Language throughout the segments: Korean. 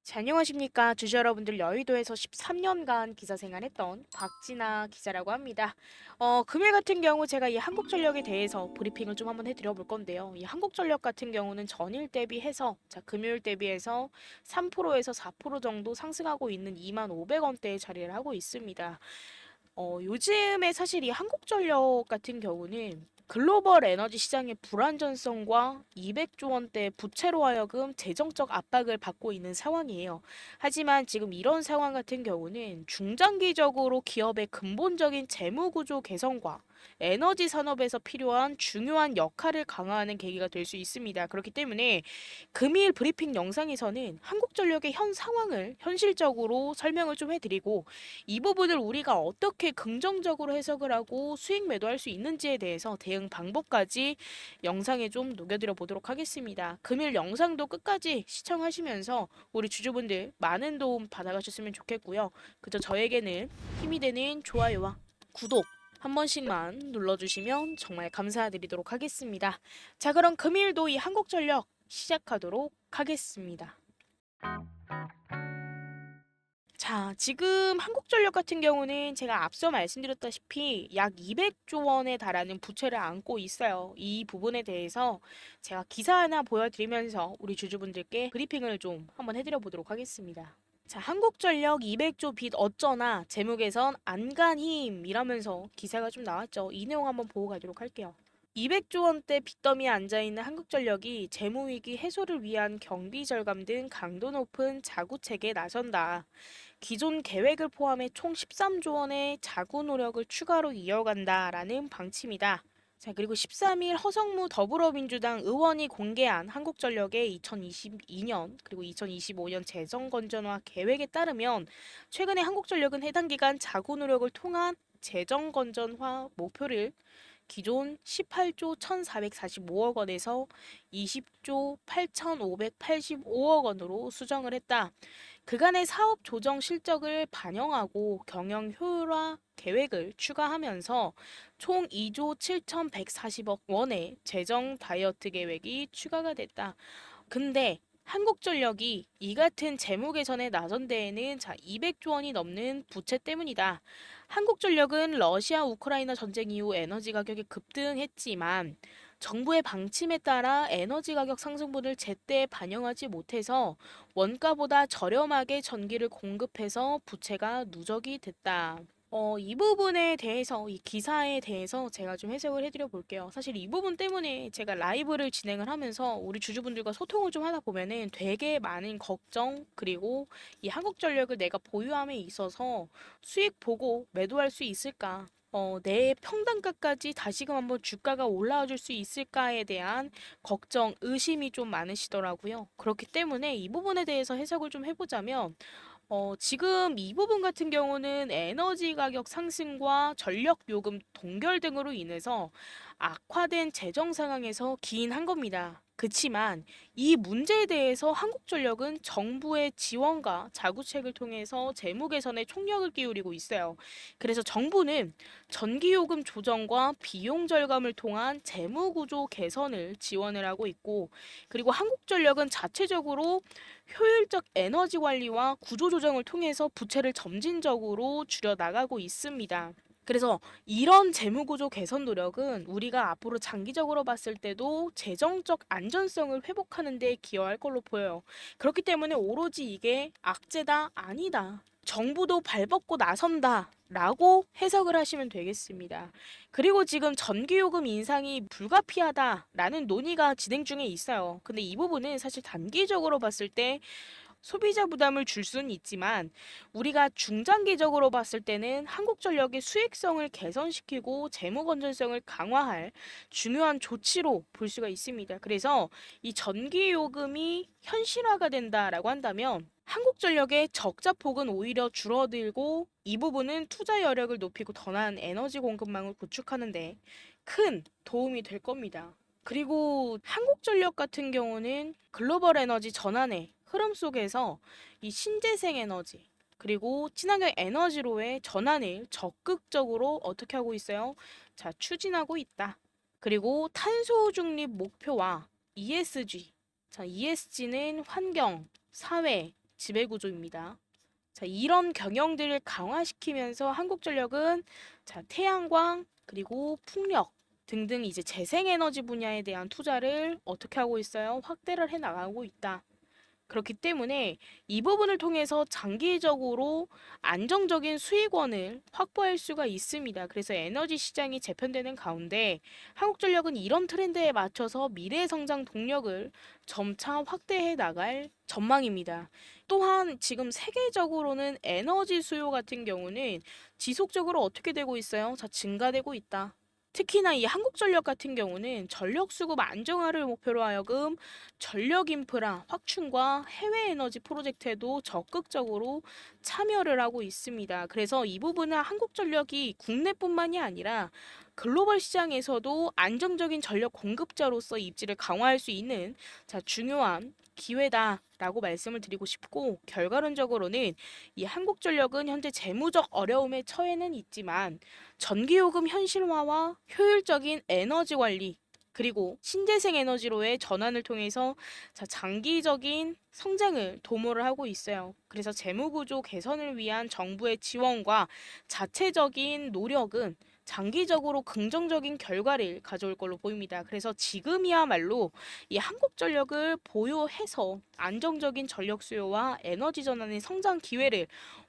자, 안녕하십니까. 주주 여러분들, 여의도에서 13년간 기자 생활했던 박진아 기자라고 합니다. 금일 같은 경우 제가 이 한국전력에 대해서 브리핑을 좀 한번 해드려 볼 건데요. 이 한국전력 같은 경우는 전일 대비해서, 자, 금요일 대비해서 3%에서 4% 정도 상승하고 있는 25,500원대의 자리를 하고 있습니다. 요즘에 사실 이 한국전력 같은 경우는 글로벌 에너지 시장의 불안전성과 200조 원대 부채로 하여금 재정적 압박을 받고 있는 상황이에요. 하지만 지금 이런 상황 같은 경우는 중장기적으로 기업의 근본적인 재무 구조 개선과 에너지 산업에서 필요한 중요한 역할을 강화하는 계기가 될 수 있습니다. 그렇기 때문에 금일 브리핑 영상에서는 한국전력의 현 상황을 현실적으로 설명을 좀 해드리고 이 부분을 우리가 어떻게 긍정적으로 해석을 하고 수익 매도할 수 있는지에 대해서 대응 방법까지 영상에 좀 녹여드려 보도록 하겠습니다. 금일 영상도 끝까지 시청하시면서 우리 주주분들 많은 도움 받아가셨으면 좋겠고요. 그저 저에게는 힘이 되는 좋아요와 구독 한 번씩만 눌러주시면 정말 감사드리도록 하겠습니다. 자, 그럼 금일도 이 한국전력 시작하도록 하겠습니다. 자, 지금 한국전력 같은 경우는 제가 앞서 말씀드렸다시피 약 200조 원에 달하는 부채를 안고 있어요. 이 부분에 대해서 제가 기사 하나 보여드리면서 우리 주주분들께 브리핑을 좀 한번 해드려 보도록 하겠습니다. 자, 한국전력 200조 빚 어쩌나 재무 개선 안간힘 이라면서 기사가 좀 나왔죠. 이 내용 한번 보고 가도록 할게요. 200조 원대 빚더미에 앉아있는 한국전력이 재무위기 해소를 위한 경비 절감 등 강도 높은 자구책에 나선다. 기존 계획을 포함해 총 13조 원의 자구 노력을 추가로 이어간다라는 방침이다. 자, 그리고 13일 허성무 더불어민주당 의원이 공개한 한국전력의 2022년 그리고 2025년 재정 건전화 계획에 따르면 최근에 한국전력은 해당 기간 자구 노력을 통한 재정 건전화 목표를 기존 18조 1,445억 원에서 20조 8,585억 원으로 수정을 했다. 그간의 사업 조정 실적을 반영하고 경영 효율화 계획을 추가하면서 총 2조 7,140억 원의 재정 다이어트 계획이 추가가 됐다. 근데 한국전력이 이 같은 재무 개선에 나선 데에는 200조 원이 넘는 부채 때문이다. 한국전력은 러시아 우크라이나 전쟁 이후 에너지 가격이 급등했지만 정부의 방침에 따라 에너지 가격 상승분을 제때 반영하지 못해서 원가보다 저렴하게 전기를 공급해서 부채가 누적이 됐다. 이 부분에 대해서, 이 기사에 대해서 제가 좀 해석을 해드려 볼게요. 사실 이 부분 때문에 제가 라이브를 진행을 하면서 우리 주주분들과 소통을 좀 하다 보면은 되게 많은 걱정, 그리고 이 한국전력을 내가 보유함에 있어서 수익 보고 매도할 수 있을까? 내 평단가까지 다시금 한번 주가가 올라와 줄 수 있을까에 대한 걱정, 의심이 좀 많으시더라고요. 그렇기 때문에 이 부분에 대해서 해석을 좀 해보자면, 지금 이 부분 같은 경우는 에너지 가격 상승과 전력 요금 동결 등으로 인해서 악화된 재정 상황에서 기인한 겁니다. 그치만 이 문제에 대해서 한국전력은 정부의 지원과 자구책을 통해서 재무 개선에 총력을 기울이고 있어요. 그래서 정부는 전기요금 조정과 비용 절감을 통한 재무 구조 개선을 지원을 하고 있고, 그리고 한국전력은 자체적으로 효율적 에너지 관리와 구조 조정을 통해서 부채를 점진적으로 줄여 나가고 있습니다. 그래서 이런 재무구조 개선 노력은 우리가 앞으로 장기적으로 봤을 때도 재정적 안전성을 회복하는 데 기여할 걸로 보여요. 그렇기 때문에 오로지 이게 악재다, 아니다. 정부도 발벗고 나선다. 라고 해석을 하시면 되겠습니다. 그리고 지금 전기요금 인상이 불가피하다라는 논의가 진행 중에 있어요. 근데 이 부분은 사실 단기적으로 봤을 때 소비자 부담을 줄 수는 있지만 우리가 중장기적으로 봤을 때는 한국전력의 수익성을 개선시키고 재무 건전성을 강화할 중요한 조치로 볼 수가 있습니다. 그래서 이 전기 요금이 현실화가 된다라고 한다면 한국전력의 적자 폭은 오히려 줄어들고 이 부분은 투자 여력을 높이고 더 나은 에너지 공급망을 구축하는 데 큰 도움이 될 겁니다. 그리고 한국전력 같은 경우는 글로벌 에너지 전환의 흐름 속에서 이 신재생 에너지 그리고 친환경 에너지로의 전환을 적극적으로 어떻게 하고 있어요? 자, 추진하고 있다. 그리고 탄소 중립 목표와 ESG. 자, ESG는 환경, 사회, 지배구조입니다. 자, 이런 경영들을 강화시키면서 한국전력은 자, 태양광 그리고 풍력 등등 이제 재생에너지 분야에 대한 투자를 어떻게 하고 있어요? 확대를 해 나가고 있다. 그렇기 때문에 이 부분을 통해서 장기적으로 안정적인 수익원을 확보할 수가 있습니다. 그래서 에너지 시장이 재편되는 가운데 한국전력은 이런 트렌드에 맞춰서 미래 성장 동력을 점차 확대해 나갈 전망입니다. 또한 지금 세계적으로는 에너지 수요 같은 경우는 지속적으로 어떻게 되고 있어요? 자, 증가되고 있다. 특히나 이 한국전력 같은 경우는 전력 수급 안정화를 목표로 하여금 전력 인프라 확충과 해외 에너지 프로젝트에도 적극적으로 참여를 하고 있습니다. 그래서 이 부분은 한국전력이 국내뿐만이 아니라 글로벌 시장에서도 안정적인 전력 공급자로서 입지를 강화할 수 있는 자, 중요한 기회다라고 말씀을 드리고 싶고 결과론적으로는 이 한국전력은 현재 재무적 어려움에 처해는 있지만 전기요금 현실화와 효율적인 에너지 관리 그리고 신재생 에너지로의 전환을 통해서 자, 장기적인 성장을 도모를 하고 있어요. 그래서 재무구조 개선을 위한 정부의 지원과 자체적인 노력은 장기적으로 긍정적인 결과를 가져올 걸로 보입니다. 그래서 지금이야말로 이 한국전력을 보유해서 안정적인 전력 수요와 에너지 전환의 성장 기회를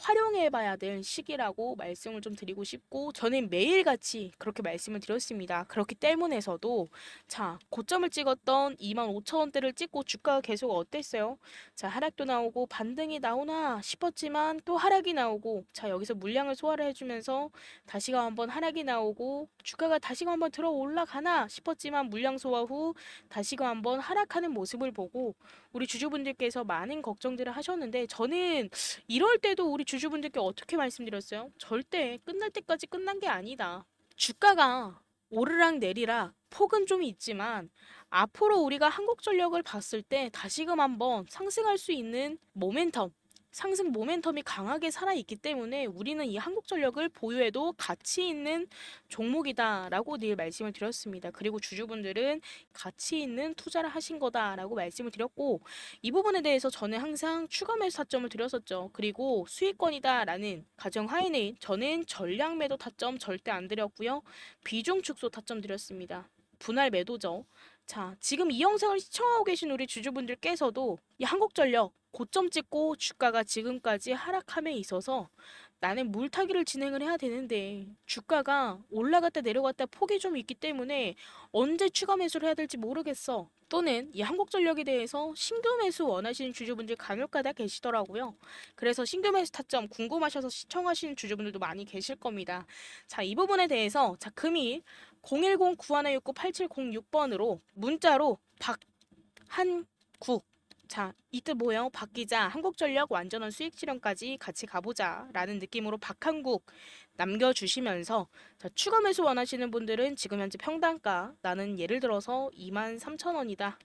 활용해 봐야 될 시기라고 말씀을 좀 드리고 싶고 저는 매일같이 그렇게 말씀을 드렸습니다. 그렇기 때문에서도 자, 고점을 찍었던 25,000원대를 찍고 주가가 계속 어땠어요? 자, 하락도 나오고 반등이 나오나 싶었지만 또 하락이 나오고 자, 여기서 물량을 소화를 해주면서 다시금 한번 하락이 나오고 주가가 다시금 한번 들어 올라가나 싶었지만 물량 소화 후 다시금 한번 하락하는 모습을 보고 우리 주주분들께서 많은 걱정들을 하셨는데 저는 이럴 때도 우리 주주분들께 어떻게 말씀드렸어요? 절대 끝날 때까지 끝난 게 아니다. 주가가 오르락 내리락 폭은 좀 있지만 앞으로 우리가 한국전력을 봤을 때 다시금 한번 상승할 수 있는 모멘텀 상승 모멘텀이 강하게 살아있기 때문에 우리는 이 한국전력을 보유해도 가치 있는 종목이다라고 늘 말씀을 드렸습니다. 그리고 주주분들은 가치 있는 투자를 하신 거다라고 말씀을 드렸고 이 부분에 대해서 저는 항상 추가 매수 타점을 드렸었죠. 그리고 수익권이다라는 가정하에는 저는 전량 매도 타점 절대 안 드렸고요. 비중 축소 타점 드렸습니다. 분할 매도죠. 자, 지금 이 영상을 시청하고 계신 우리 주주분들께서도 이 한국전력 고점 찍고 주가가 지금까지 하락함에 있어서 나는 물타기를 진행을 해야 되는데 주가가 올라갔다 내려갔다 폭이 좀 있기 때문에 언제 추가 매수를 해야 될지 모르겠어. 또는 이 한국전력에 대해서 신규 매수 원하시는 주주분들 간혹가다 계시더라고요. 그래서 신규 매수 타점 궁금하셔서 시청하시는 주주분들도 많이 계실 겁니다. 자, 이 부분에 대해서 자, 금일 010-9169-8706번으로 문자로 박한국 자, 이때 뭐예요? 박 기자, 한국전력 완전한 수익 실현까지 같이 가보자 라는 느낌으로 박한국 남겨주시면서 자, 추가 매수 원하시는 분들은 지금 현재 평단가 나는 예를 들어서 23,000원이다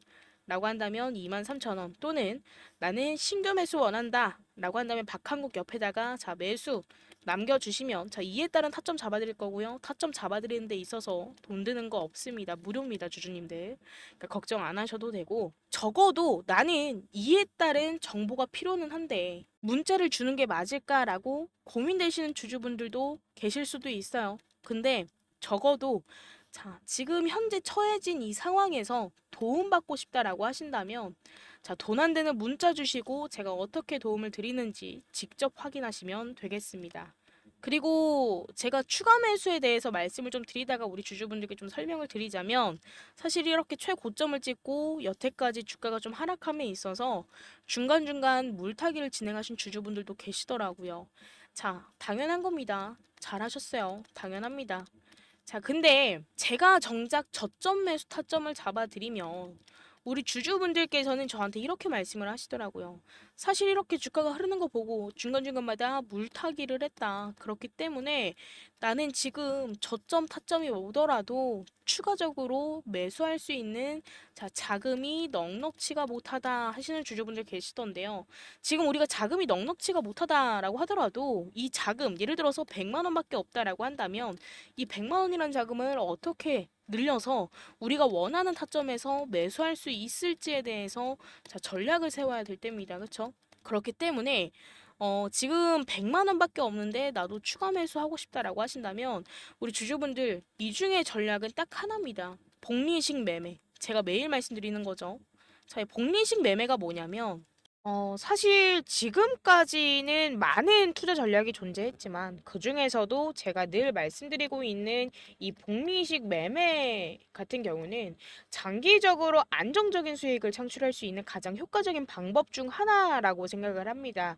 라고 한다면 23,000원 또는 나는 신규 매수 원한다 라고 한다면 박한국 옆에다가 자, 매수 남겨주시면 자, 이에 따른 타점 잡아드릴 거고요. 타점 잡아드리는 데 있어서 돈 드는 거 없습니다. 무료입니다, 주주님들. 그러니까 걱정 안 하셔도 되고 적어도 나는 이에 따른 정보가 필요는 한데 문자를 주는 게 맞을까라고 고민되시는 주주분들도 계실 수도 있어요. 근데 적어도 자, 지금 현재 처해진 이 상황에서 도움받고 싶다라고 하신다면 자, 돈 안 되는 문자 주시고 제가 어떻게 도움을 드리는지 직접 확인하시면 되겠습니다. 그리고 제가 추가 매수에 대해서 말씀을 좀 드리다가 우리 주주분들께 좀 설명을 드리자면 사실 이렇게 최고점을 찍고 여태까지 주가가 좀 하락함에 있어서 중간중간 물타기를 진행하신 주주분들도 계시더라고요. 자, 당연한 겁니다. 잘하셨어요. 당연합니다. 자, 근데 제가 정작 저점 매수 타점을 잡아드리면 우리 주주분들께서는 저한테 이렇게 말씀을 하시더라고요. 사실 이렇게 주가가 흐르는 거 보고 중간중간마다 물타기를 했다. 그렇기 때문에 나는 지금 저점 타점이 오더라도 추가적으로 매수할 수 있는 자, 자금이 넉넉치가 못하다 하시는 주주분들 계시던데요. 지금 우리가 자금이 넉넉치가 못하다라고 하더라도 이 자금 예를 들어서 100만 원밖에 없다라고 한다면 이 100만 원이라는 자금을 어떻게 늘려서 우리가 원하는 타점에서 매수할 수 있을지에 대해서 자, 전략을 세워야 될 때입니다. 그렇죠? 그렇기 때문에 지금 100만 원밖에 없는데 나도 추가 매수하고 싶다라고 하신다면 우리 주주분들 이 중에 전략은 딱 하나입니다. 복리식 매매. 제가 매일 말씀드리는 거죠. 자, 이 복리식 매매가 뭐냐면 사실 지금까지는 많은 투자 전략이 존재했지만 그중에서도 제가 늘 말씀드리고 있는 이 복리식 매매 같은 경우는 장기적으로 안정적인 수익을 창출할 수 있는 가장 효과적인 방법 중 하나라고 생각을 합니다.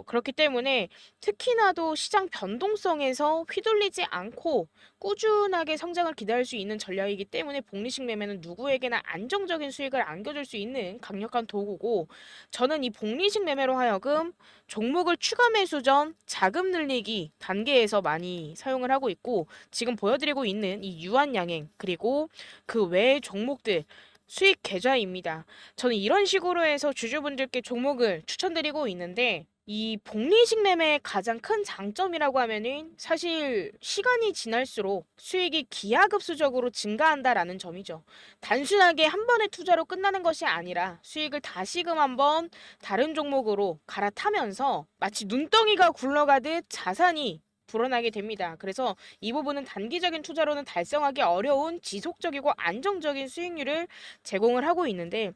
그렇기 때문에 특히나도 시장 변동성에서 휘둘리지 않고 꾸준하게 성장을 기대할 수 있는 전략이기 때문에 복리식 매매는 누구에게나 안정적인 수익을 안겨줄 수 있는 강력한 도구고 저는 이 복리식 매매로 하여금 종목을 추가 매수 전 자금 늘리기 단계에서 많이 사용을 하고 있고 지금 보여드리고 있는 이 유한양행 그리고 그 외의 종목들 수익 계좌입니다. 저는 이런 식으로 해서 주주분들께 종목을 추천드리고 있는데 이 복리식 매매의 가장 큰 장점이라고 하면은 사실 시간이 지날수록 수익이 기하급수적으로 증가한다라는 점이죠. 단순하게 한 번의 투자로 끝나는 것이 아니라 수익을 다시금 한번 다른 종목으로 갈아타면서 마치 눈덩이가 굴러가듯 자산이 불어나게 됩니다. 그래서 이 부분은 단기적인 투자로는 달성하기 어려운 지속적이고 안정적인 수익률을 제공을 하고 있는데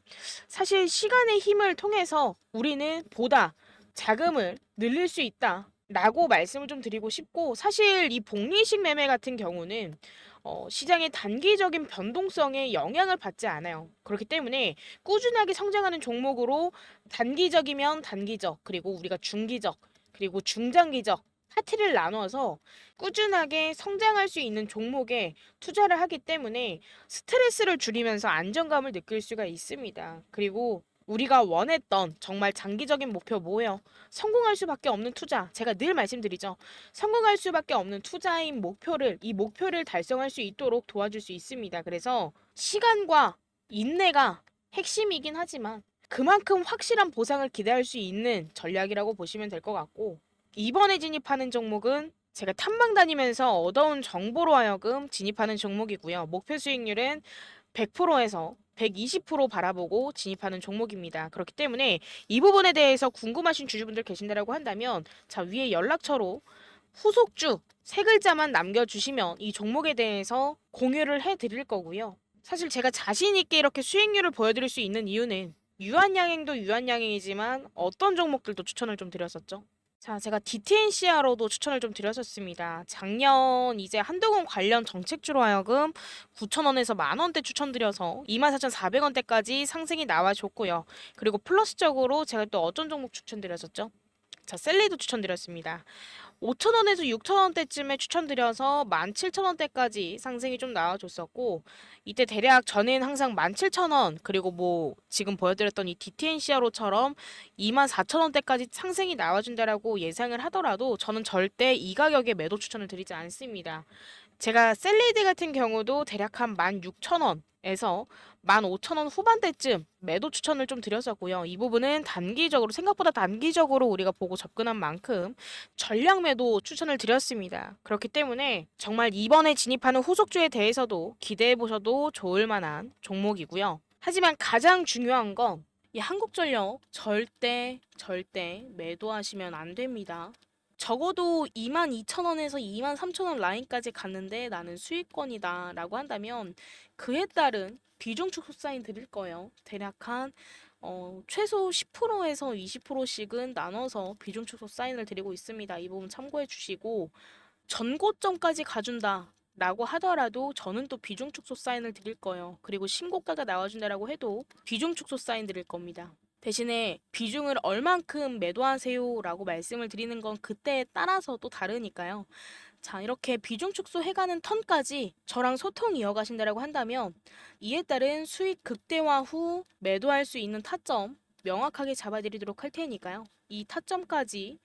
사실 시간의 힘을 통해서 우리는 보다 자금을 늘릴 수 있다. 라고 말씀을 좀 드리고 싶고 사실 이 복리식 매매 같은 경우는 시장의 단기적인 변동성에 영향을 받지 않아요. 그렇기 때문에 꾸준하게 성장하는 종목으로 단기적이면 단기적, 그리고 우리가 중기적, 그리고 중장기적 파트를 나눠서 꾸준하게 성장할 수 있는 종목에 투자를 하기 때문에 스트레스를 줄이면서 안정감을 느낄 수가 있습니다. 그리고 우리가 원했던 정말 장기적인 목표 뭐예요? 성공할 수밖에 없는 투자. 제가 늘 말씀드리죠. 성공할 수밖에 없는 투자인 목표를 이 목표를 달성할 수 있도록 도와줄 수 있습니다. 그래서 시간과 인내가 핵심이긴 하지만 그만큼 확실한 보상을 기대할 수 있는 전략이라고 보시면 될 것 같고 이번에 진입하는 종목은 제가 탐방 다니면서 얻어온 정보로 하여금 진입하는 종목이고요. 목표 수익률은 100%에서 120% 바라보고 진입하는 종목입니다. 그렇기 때문에 이 부분에 대해서 궁금하신 주주분들 계신다라고 한다면 자 위에 연락처로 후속주 세 글자만 남겨주시면 이 종목에 대해서 공유를 해드릴 거고요. 사실 제가 자신 있게 이렇게 수익률을 보여드릴 수 있는 이유는 유한양행도 유한양행이지만 어떤 종목들도 추천을 좀 드렸었죠. 자, 제가 DTNCR로도 추천을 좀 드렸었습니다. 작년 이제 한동훈 관련 정책주로 하여금 9,000원에서 만원대 추천드려서 24,400원대까지 상승이 나와줬고요. 그리고 플러스적으로 제가 또 어떤 종목 추천드렸었죠? 자, 셀리도 추천드렸습니다. 5,000원에서 6,000원대쯤에 추천드려서 17,000원대까지 상승이 좀 나와줬었고 이때 대략 저는 항상 17,000원 그리고 뭐 지금 보여드렸던 이 DTNCR로처럼 24,000원대까지 상승이 나와준다라고 예상을 하더라도 저는 절대 이 가격에 매도 추천을 드리지 않습니다. 제가 셀리드 같은 경우도 대략 한 16,000원에서 15,000원 후반대쯤 매도 추천을 좀 드렸었고요. 이 부분은 단기적으로 생각보다 단기적으로 우리가 보고 접근한 만큼 전량 매도 추천을 드렸습니다. 그렇기 때문에 정말 이번에 진입하는 후속주에 대해서도 기대해 보셔도 좋을 만한 종목이고요. 하지만 가장 중요한 건 이 한국전력 절대 매도하시면 안 됩니다. 적어도 22,000원에서 23,000원 라인까지 갔는데 나는 수익권이다 라고 한다면 그에 따른 비중 축소 사인 드릴 거예요. 대략 한 최소 10%에서 20%씩은 나눠서 비중 축소 사인을 드리고 있습니다. 이 부분 참고해 주시고 전고점까지 가준다 라고 하더라도 저는 또 비중 축소 사인을 드릴 거예요. 그리고 신고가가 나와준다라고 해도 비중 축소 사인 드릴 겁니다. 대신에 비중을 얼만큼 매도하세요 라고 말씀을 드리는 건 그때에 따라서 또 다르니까요. 자, 이렇게 비중 축소해가는 턴까지 저랑 소통 이어가신다라고 한다면 이에 따른 수익 극대화 후 매도할 수 있는 타점 명확하게 잡아드리도록 할 테니까요. 이 타점까지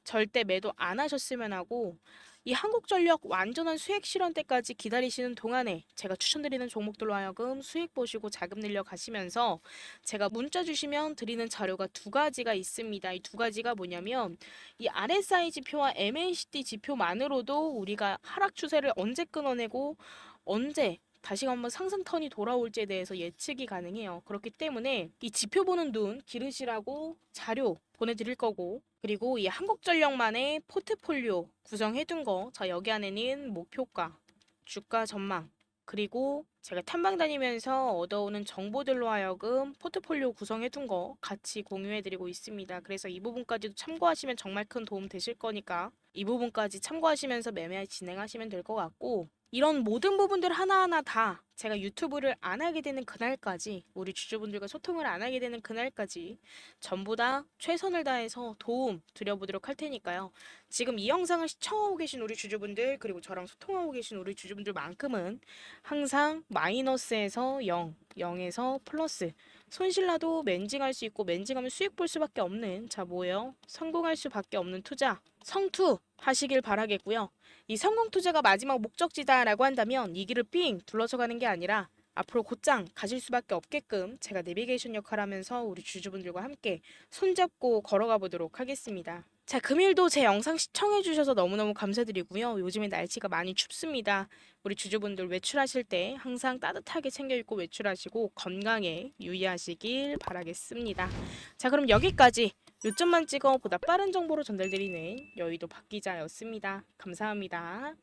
절대 매도 안 하셨으면 하고 이 한국전력 완전한 수익 실현 때까지 기다리시는 동안에 제가 추천드리는 종목들로 하여금 수익 보시고 자금 늘려 가시면서 제가 문자 주시면 드리는 자료가 두 가지가 있습니다. 이 두 가지가 뭐냐면 이 RSI 지표와 MACD 지표만으로도 우리가 하락 추세를 언제 끊어내고 언제 다시 한번 상승 턴이 돌아올지에 대해서 예측이 가능해요. 그렇기 때문에 이 지표 보는 눈 기르시라고 자료 보내드릴 거고, 그리고 이 한국전력만의 포트폴리오 구성해둔 거, 자 여기 안에는 목표가, 주가 전망, 그리고 제가 탐방 다니면서 얻어오는 정보들로 하여금 포트폴리오 구성해둔 거 같이 공유해드리고 있습니다. 그래서 이 부분까지도 참고하시면 정말 큰 도움 되실 거니까 이 부분까지 참고하시면서 매매 진행하시면 될 것 같고, 이런 모든 부분들 하나하나 다 제가 유튜브를 안 하게 되는 그날까지, 우리 주주분들과 소통을 안 하게 되는 그날까지 전부 다 최선을 다해서 도움 드려보도록 할 테니까요. 지금 이 영상을 시청하고 계신 우리 주주분들, 그리고 저랑 소통하고 계신 우리 주주분들만큼은 항상 마이너스에서 0, 0에서 플러스, 손실나도 맨징할 수 있고 맨징하면 수익 볼 수밖에 없는, 자 뭐예요? 성공할 수밖에 없는 투자, 성투 하시길 바라겠고요. 이 성공 투자가 마지막 목적지다라고 한다면 이 길을 삥 둘러서 가는 게 아니라 앞으로 곧장 가실 수밖에 없게끔 제가 내비게이션 역할을 하면서 우리 주주분들과 함께 손잡고 걸어가 보도록 하겠습니다. 자, 금일도 제 영상 시청해주셔서 너무너무 감사드리고요. 요즘에 날씨가 많이 춥습니다. 우리 주주분들 외출하실 때 항상 따뜻하게 챙겨 입고 외출하시고 건강에 유의하시길 바라겠습니다. 자, 그럼 여기까지 요점만 찍어 보다 빠른 정보로 전달드리는 여의도 박 기자였습니다. 감사합니다.